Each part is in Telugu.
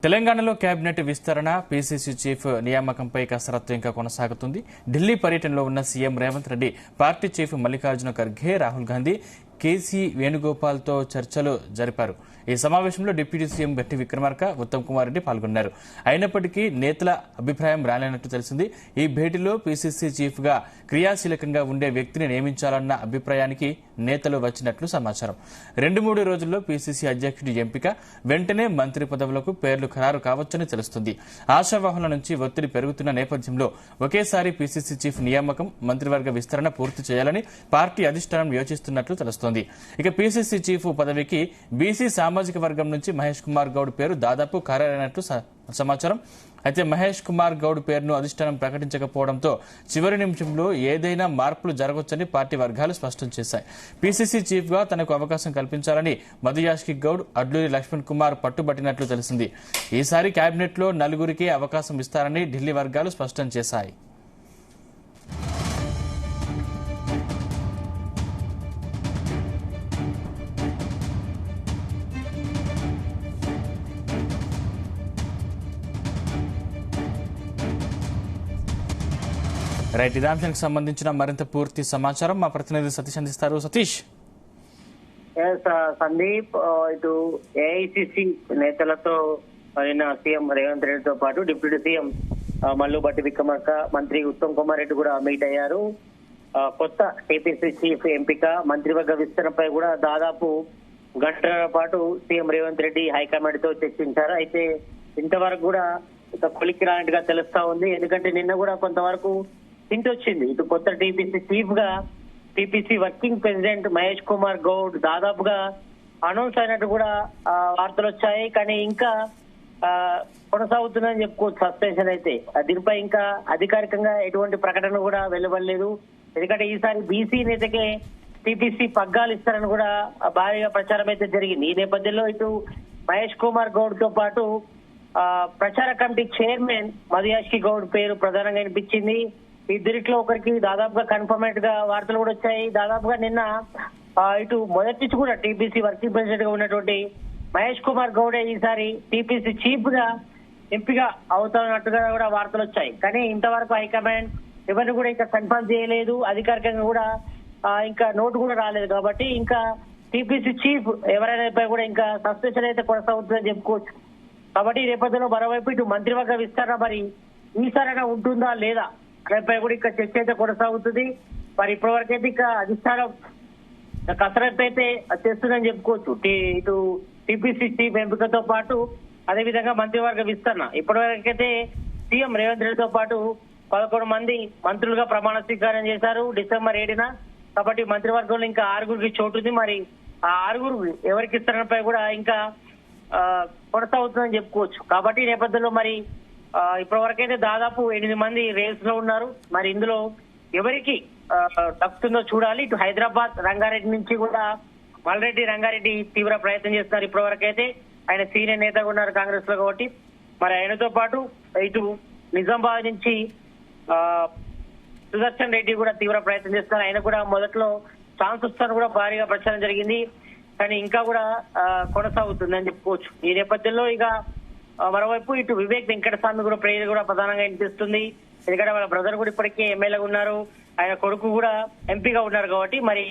తెలంగాణలో కేబినెట్ విస్తరణ పీసీసీ చీఫ్ నియామకంపై కసరత్తు ఇంకా కొనసాగుతుంది. ఢిల్లీ పర్యటనలో ఉన్న CM Revanth Reddy party chief Mallikarjuna Kharge, Rahul Gandhi, KC వేణుగోపాల్తో చర్చలు జరిపారు. ఈ సమావేశంలో డిప్యూటీ సీఎం గట్టి విక్రమార్క, ఉత్తమ్ కుమార్ రెడ్డి పాల్గొన్నారు. అయినప్పటికీ నేతల అభిప్రాయం రాలేనట్టు తెలిసింది. ఈ భేటీలో పీసీసీ చీఫ్ గా క్రియాశీలకంగా ఉండే వ్యక్తిని నియమించాలన్న అభిప్రాయానికి నేతలు వచ్చినట్లు సమాచారం. 2-3 రోజుల్లో పీసీసీ అధ్యక్షుడి ఎంపిక, వెంటనే మంత్రి పదవులకు పేర్లు ఖరారు కావచ్చని తెలుస్తుంది. ఆశావాహుల నుంచి ఒత్తిడి పెరుగుతున్న నేపథ్యంలో ఒకేసారి పీసీసీ చీఫ్ నియామకం, మంత్రివర్గ విస్తరణ పూర్తి చేయాలని పార్టీ అధిష్టానం యోచిస్తున్నట్లు తెలుస్తోంది. ఇక పీసీసీ చీఫ్ పదవికి బీసీ సామాజిక వర్గం నుంచి మహేష్ కుమార్ గౌడ్ పేరు దాదాపు ఖరారైనట్లు సమాచారం. అయితే మహేష్ కుమార్ గౌడ్ పేరును అధిష్టానం ప్రకటించకపోవడంతో చివరి నిమిషంలో ఏదైనా మార్పులు జరగవచ్చని పార్టీ వర్గాలు స్పష్టం చేశాయి. పీసీసీ చీఫ్ గా తనకు అవకాశం కల్పించాలని మధుయాష్కి గౌడ్, అడ్లూరి లక్ష్మణ్ కుమార్ పట్టుబట్టినట్లు తెలిసింది. ఈసారి కేబినెట్ లో 4 అవకాశం ఇస్తారని ఢిల్లీ వర్గాలు స్పష్టం చేశాయి. రైట్, ఇదే అంశానికి సంబంధించిన మరింత పూర్తి సమాచారం మా ప్రతినిధి సతీష్ అందిస్తారు. సతీష్. సందీప్, ఇటు ఏఐసిసి నేతలతో అయిన సీఎం రేవంత్ రెడ్డితో పాటు డిప్యూటీ సీఎం మల్లు భట్టి విక్రమార్క, మంత్రి ఉత్తమ్ కుమార్ రెడ్డి కూడా మీట్ అయ్యారు. కొత్త టీపీసీ చీఫ్ ఎంపిక, మంత్రివర్గ విస్తరణపై కూడా దాదాపు గంటల పాటు సీఎం రేవంత్ రెడ్డి హైకమాండ్ తో చర్చించారు. అయితే ఇంతవరకు కూడా ఇక కొలిక్కి రానట్టుగా తెలుస్తా ఉంది. ఎందుకంటే నిన్న కూడా కొంతవరకు వచ్చింది. ఇటు కొత్త టీపీసీ చీఫ్ గా TPC working president Mahesh Kumar Goud దాదాపుగా అనౌన్స్ అయినట్టు కూడా వార్తలు వచ్చాయి. కానీ ఇంకా కొనసాగుతుందని చెప్పుకోవచ్చు సస్పెన్షన్. అయితే దీనిపై ఇంకా అధికారికంగా ఎటువంటి ప్రకటన కూడా వెలువడలేదు. ఎందుకంటే ఈసారి బీసీ నేతకే టీపీసీ పగ్గాలు ఇస్తారని కూడా భారీగా ప్రచారం అయితే జరిగింది. ఈ నేపథ్యంలో ఇటు మహేష్ కుమార్ గౌడ్ తో పాటు ప్రచార కమిటీ చైర్మన్ మధుయాష్కి గౌడ్ పేరు ప్రధానంగా వినిపించింది. ఇద్దరిట్లో ఒకరికి దాదాపుగా కన్ఫర్మేట్ గా వార్తలు కూడా వచ్చాయి. దాదాపుగా నిన్న ఇటు మొదటి నుంచి కూడా టీపీసీ వర్కింగ్ ప్రెసిడెంట్ గా ఉన్నటువంటి మహేష్ కుమార్ గౌడే ఈసారి టీపీసీ చీఫ్ గా ఎంపిక అవుతున్నట్టుగా కూడా వార్తలు వచ్చాయి. కానీ ఇంతవరకు హైకమాండ్ ఎవరిని కూడా ఇంకా కన్ఫర్మ్ చేయలేదు. అధికారికంగా కూడా ఇంకా నోటు కూడా రాలేదు. కాబట్టి ఇంకా టీపీసీ చీఫ్ ఎవరైనా కూడా ఇంకా సస్పెన్షన్ అయితే కొనసాగుతుందని చెప్పుకోవచ్చు. కాబట్టి ఈ నేపథ్యంలో మరోవైపు ఇటు మంత్రివర్గ విస్తరణ మరి ఈసారైనా ఉంటుందా లేదా అనేపై కూడా ఇంకా చర్చ అయితే కొనసాగుతుంది. మరి ఇప్పటి అయితే ఇంకా అధిష్టానం కసరత్తు అయితే చేస్తుందని చెప్పుకోవచ్చు. ఇటు టీపీసీ చీఫ్ ఎంపికతో పాటు అదేవిధంగా మంత్రివర్గ విస్తరణ. ఇప్పటివరకైతే సీఎం రేవంత్ రెడ్డితో పాటు 11 మంది మంత్రులుగా ప్రమాణ స్వీకారం చేశారు డిసెంబర్ 7న. కాబట్టి మంత్రివర్గంలో ఇంకా 6 చోటుంది. మరి ఆ 6 ఎవరికి ఇస్తారనిపై కూడా ఇంకా కొనసాగుతుందని చెప్పుకోవచ్చు. కాబట్టి ఈ నేపథ్యంలో మరి ఇప్పటి వరకైతే దాదాపు 8 మంది రేస్ లో ఉన్నారు. మరి ఇందులో ఎవరికి దక్కుతుందో చూడాలి. ఇటు హైదరాబాద్ రంగారెడ్డి నుంచి కూడా మల్రెడ్డి రంగారెడ్డి తీవ్ర ప్రయత్నం చేస్తున్నారు. ఇప్పటి వరకైతే ఆయన సీనియర్ నేతగా ఉన్నారు కాంగ్రెస్ లో. కాబట్టి మరి ఆయనతో పాటు ఇటు నిజామాబాద్ నుంచి సుదర్శన్ రెడ్డి కూడా తీవ్ర ప్రయత్నం చేస్తున్నారు. ఆయన కూడా మొదట్లో ఛాన్స్ వస్తాను కూడా భారీగా ప్రచారం జరిగింది. కానీ ఇంకా కూడా కొనసాగుతుందని చెప్పుకోవచ్చు. ఈ నేపథ్యంలో ఇక మరోవైపు ఇటు వివేక్ వెంకటస్వామి కూడా ప్రేరణ కూడా ప్రధానంగా వినిపిస్తుంది. ఎందుకంటే వాళ్ళ బ్రదర్ కూడా ఇప్పటికే ఎమ్మెల్యేగా ఉన్నారు, ఆయన కొడుకు కూడా ఎంపీగా ఉన్నారు. కాబట్టి మరి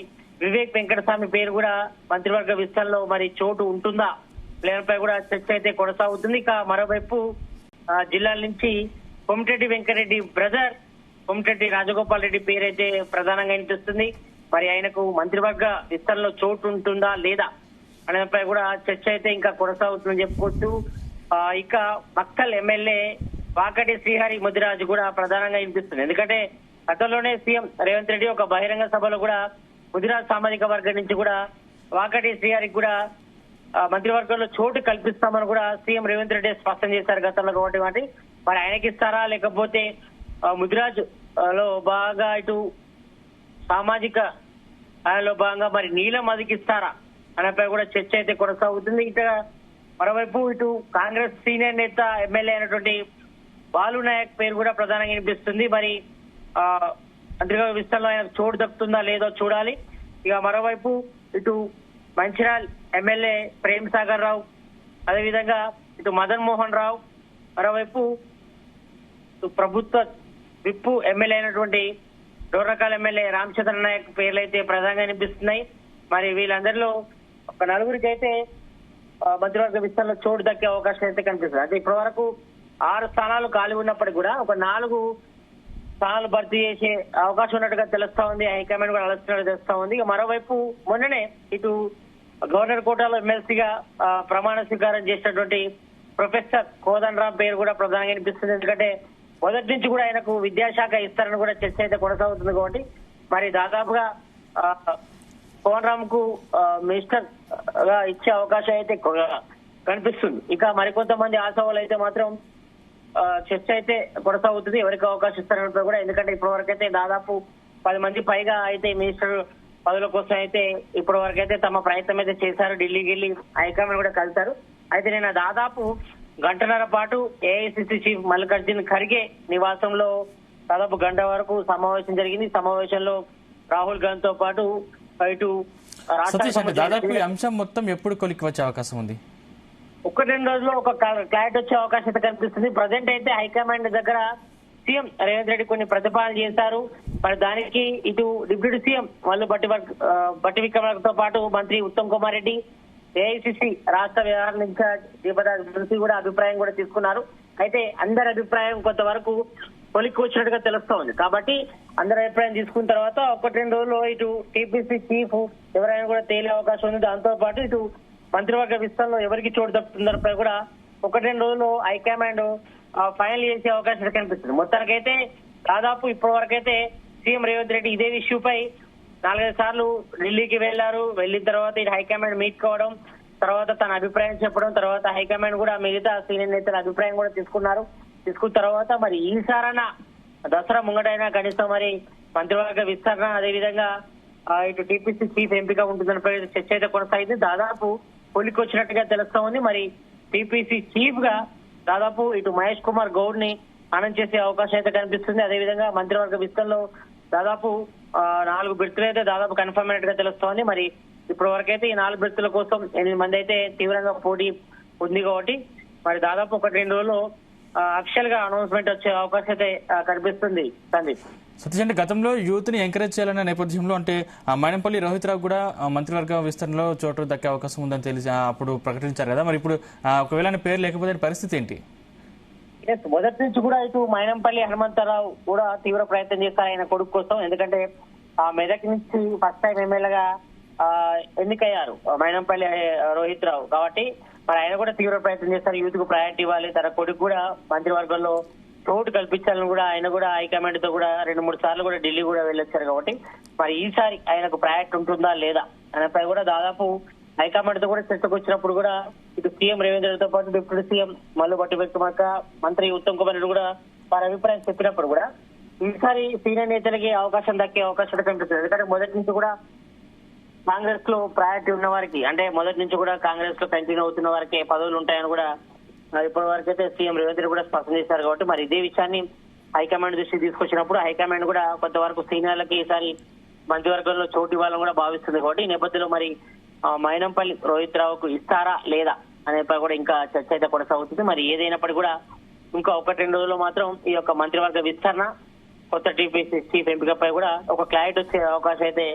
వివేక్ వెంకటస్వామి పేరు కూడా మంత్రివర్గ విస్తరణలో మరి చోటు ఉంటుందా లేనిపై కూడా చర్చ అయితే కొనసాగుతుంది. ఇక మరోవైపు జిల్లాల నుంచి కొమటిరెడ్డి వెంకటరెడ్డి బ్రదర్ కొమటిరెడ్డి రాజగోపాల్ రెడ్డి పేరు అయితే ప్రధానంగా వినిపిస్తుంది. మరి ఆయనకు మంత్రివర్గ విస్తరణలో చోటు ఉంటుందా లేదా అనేపై కూడా చర్చ అయితే ఇంకా కొనసాగుతుందని చెప్పుకోవచ్చు. ఇక మక్కల్ ఎమ్మెల్యే వాకటి శ్రీహరి ముదిరాజు కూడా ప్రధానంగా వినిపిస్తుంది. ఎందుకంటే గతంలోనే సీఎం రేవంత్ రెడ్డి ఒక బహిరంగ సభలో కూడా ముదిరాజ్ సామాజిక వర్గం నుంచి కూడా వాకటి శ్రీహరికి కూడా మంత్రివర్గంలో చోటు కల్పిస్తామని కూడా సీఎం రేవంత్ రెడ్డి స్పష్టం చేశారు గతంలో. కాబట్టి మరి ఆయనకి ఇస్తారా లేకపోతే ముదిరాజ్ లో బాగా ఇటు సామాజిక ఆయనలో భాగంగా మరి నీలం అదికిస్తారా అనేపై కూడా చర్చ అయితే కొనసాగుతుంది. ఇక మరోవైపు ఇటు కాంగ్రెస్ సీనియర్ నేత ఎమ్మెల్యే అయినటువంటి బాలు నాయక్ పేరు కూడా ప్రధానంగా వినిపిస్తుంది. మరి మంత్రివర్గ విస్తరణలో ఆయన చోటు దక్కుతుందా లేదో చూడాలి. ఇక మరోవైపు ఇటు మంచిర్యాల ఎమ్మెల్యే ప్రేమ్ సాగర్ రావు, అదేవిధంగా ఇటు మదన్ మోహన్ రావు, మరోవైపు ప్రభుత్వ విప్పు ఎమ్మెల్యే అయినటువంటి డోర్నకాల్ ఎమ్మెల్యే రామచంద్ర నాయక్ పేర్లు అయితే ప్రధానంగా వినిపిస్తున్నాయి. మరి వీళ్ళందరిలో ఒక నలుగురికి అయితే మంత్రివర్గ విస్తరణలో చోటు దక్కే అవకాశం అయితే కనిపిస్తుంది. అంటే ఇప్పటి వరకు 6 స్థానాలు ఖాళీ ఉన్నప్పటికీ కూడా ఒక 4 స్థానాలు భర్తీ చేసే అవకాశం ఉన్నట్టుగా తెలుస్తా ఉంది. హైకమాండ్ కూడా ఆలోచిస్తున్నట్టు తెలుస్తా ఉంది. ఇక మరోవైపు మొన్ననే ఇటు గవర్నర్ కోటాలో ఎమ్మెల్సీగా ప్రమాణ స్వీకారం చేసినటువంటి ప్రొఫెసర్ కోదండరాం పేరు కూడా ప్రధానంగా వినిపిస్తుంది. ఎందుకంటే మొదటి నుంచి కూడా ఆయనకు విద్యాశాఖ ఇస్తారని కూడా చర్చ అయితే కొనసాగుతుంది. కాబట్టి మరి దాదాపుగా కోదండరాం కు మినిస్టర్ గా ఇచ్చే అవకాశం అయితే కనిపిస్తుంది. ఇక మరికొంతమంది ఆశావాళ్ళు అయితే మాత్రం చర్చ అయితే కొనసాగుతుంది ఎవరికి అవకాశం ఇస్తారన్నప్పుడు కూడా. ఎందుకంటే ఇప్పటి వరకు అయితే దాదాపు 10 మంది పైగా అయితే మినిస్టర్ పదవుల కోసం అయితే ఇప్పటి వరకు అయితే తమ ప్రయత్నం అయితే చేశారు. ఢిల్లీకి వెళ్లి హైకమాండ్ కూడా కలిశారు. అయితే నిన్న దాదాపు గంటన్నర పాటు ఏఐసిసి చీఫ్ మల్లికార్జున్ ఖర్గే నివాసంలో దాదాపు గంట వరకు సమావేశం జరిగింది. సమావేశంలో రాహుల్ గాంధీ తో పాటు ఇటు సతీష్ అంటే దాదాపు ఈ అంశం మొత్తం ఎప్పుడు కొలిక్కి వచ్చే అవకాశం ఉంది? 1-2 రోజుల్లో ఒక క్లారిటీ వచ్చే అవకాశం అయితే కనిపిస్తుంది. ప్రజెంట్ అయితే హైకమాండ్ దగ్గర సీఎం రేవంత్ రెడ్డి కొన్ని ప్రతిపాదన చేశారు. మరి దానికి ఇటు డిప్యూటీ సీఎం బట్టి విక్రమార్కతో పాటు మంత్రి ఉత్తమ్ కుమార్ రెడ్డి, ఏఐసిసి రాష్ట్ర వ్యవహారాల ఇన్ఛార్జ్ దీపదాస్ కూడా అభిప్రాయం కూడా తీసుకున్నారు. అయితే అందరి అభిప్రాయం కొంతవరకు కొలిక్కి వచ్చినట్టుగా తెలుస్తా ఉంది. కాబట్టి అందరి అభిప్రాయం తీసుకున్న తర్వాత 1-2 రోజుల్లో ఇటు టీపీసీ చీఫ్ ఎవరైనా కూడా తేలే అవకాశం ఉంది. దాంతో పాటు ఇటు మంత్రివర్గ విస్తరణలో ఎవరికి చోటు దక్కుతుందపై కూడా 1-2 రోజుల్లో హైకమాండ్ ఫైనల్ చేసే అవకాశం కనిపిస్తుంది. మొత్తానికైతే దాదాపు ఇప్పటి వరకైతే సీఎం రేవంత్ రెడ్డి ఇదే ఇష్యూపై 4-5 సార్లు ఢిల్లీకి వెళ్లారు. వెళ్ళిన తర్వాత ఇటు హైకమాండ్ మీట్ కావడం, తర్వాత తన అభిప్రాయం చెప్పడం, తర్వాత హైకమాండ్ కూడా మిగతా సీనియర్ నేతల అభిప్రాయం కూడా తీసుకున్నారు. తీసుకున్న తర్వాత మరి ఈసారన దసరా ముంగటైనా కనీసం మరి మంత్రివర్గ విస్తరణ అదేవిధంగా ఇటు టీపీసీ చీఫ్ ఎంపిక ఉంటుందని చర్చ అయితే కొనసాగింది. దాదాపు కొలిక్కి వచ్చినట్టుగా తెలుస్తా ఉంది. మరి టీపీసీ చీఫ్ గా దాదాపు ఇటు మహేష్ కుమార్ గౌడ్ ని అనౌన్స్ చేసే అవకాశం అయితే కనిపిస్తుంది. అదేవిధంగా మంత్రివర్గ విస్తరణలో దాదాపు 4 బెర్తులు అయితే దాదాపు కన్ఫర్మ్ అయినట్టుగా తెలుస్తోంది. మరి ఇప్పటి వరకైతే ఈ 4 బెర్తుల కోసం 8 మంది అయితే తీవ్రంగా పోటీ ఉంది. కాబట్టి మరి దాదాపు 1-2 రోజుల్లో అఫిషియల్ గా అనౌన్స్మెంట్ వచ్చే అవకాశం అయితే కనిపిస్తుంది. సందీప్, సతీష్ అంటే గతంలో యూత్ ని ఎంకరేజ్ చేయాలనే నేపథ్యంలో అంటే మైనంపల్లి రోహిత్ రావు కూడా మంత్రివర్గ విస్తరణలో చోటు దక్కే అవకాశం ఉందని తెలిసి అప్పుడు ప్రకటించారు కదా. మరి ఇప్పుడు ఒకవేళ పేరు లేకపోతే పరిస్థితి ఏంటి? మొదటి నుంచి కూడా ఇటు మైనంపల్లి హనుమంతరావు కూడా తీవ్ర ప్రయత్నం చేస్తారు ఆయన కొడుకు కోసం. ఎందుకంటే మెదక్ నుంచి ఫస్ట్ టైం ఎమ్మెల్యేగా ఎన్నికయ్యారు మైనంపల్లి రోహిత్ రావు. కాబట్టి మరి ఆయన కూడా తీవ్ర ప్రయత్నం చేస్తారు. యూత్ కు ప్రయారిటీ ఇవ్వాలి, తన కొడుకు కూడా మంత్రివర్గంలో చోటు కల్పించాలని కూడా ఆయన కూడా హైకమాండ్ తో కూడా 2-3 సార్లు కూడా ఢిల్లీ కూడా వెళ్ళొచ్చారు. కాబట్టి మరి ఈసారి ఆయనకు ప్రయారిటీ ఉంటుందా లేదా అనేపై కూడా దాదాపు హైకమాండ్ తో కూడా చర్చకు వచ్చినప్పుడు కూడా ఇటు సీఎం రేవంత్ రెడ్డితో పాటు డిప్యూటీ సీఎం బట్టి విక్రమార్క, మంత్రి ఉత్తమ్ కుమార్ రెడ్డి కూడా వారి అభిప్రాయం చెప్పినప్పుడు కూడా ఈసారి సీనియర్ నేతలకి అవకాశం దక్కే అవకాశం కనిపిస్తుంది. ఎందుకంటే మొదటి నుంచి కూడా కాంగ్రెస్ లో ప్రయారిటీ ఉన్న వారికి, అంటే మొదటి నుంచి కూడా కాంగ్రెస్ లో కంటిన్యూ అవుతున్న వారికి పదవులు ఉంటాయని కూడా ఇప్పటి వరకు అయితే సీఎం రేవంత్ రెడ్డి కూడా స్పష్టం చేశారు. కాబట్టి మరి ఇదే విషయాన్ని హైకమాండ్ దృష్టికి తీసుకొచ్చినప్పుడు హైకమాండ్ కూడా కొంతవరకు సీనియర్లకి ఈసారి మంత్రివర్గంలో చోటు ఇవ్వాలని కూడా భావిస్తుంది. కాబట్టి ఈ నేపథ్యంలో మరి మైనంపల్లి రోహిత్ రావుకు ఇస్తారా లేదా అనేపై కూడా ఇంకా చర్చ అయితే కొనసాగుతుంది. మరి ఏదైనప్పటికీ కూడా ఇంకా 1-2 రోజుల్లో మాత్రం ఈ యొక్క మంత్రివర్గ విస్తరణ, కొత్త టీపీసీ చీఫ్ ఎంపికపై కూడా ఒక క్లారిటీ వచ్చే అవకాశం అయితే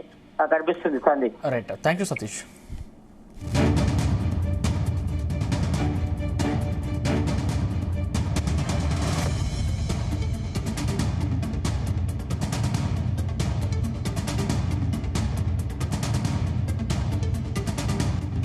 కనిపిస్తుంది. Sandeep, right, thank you Satish.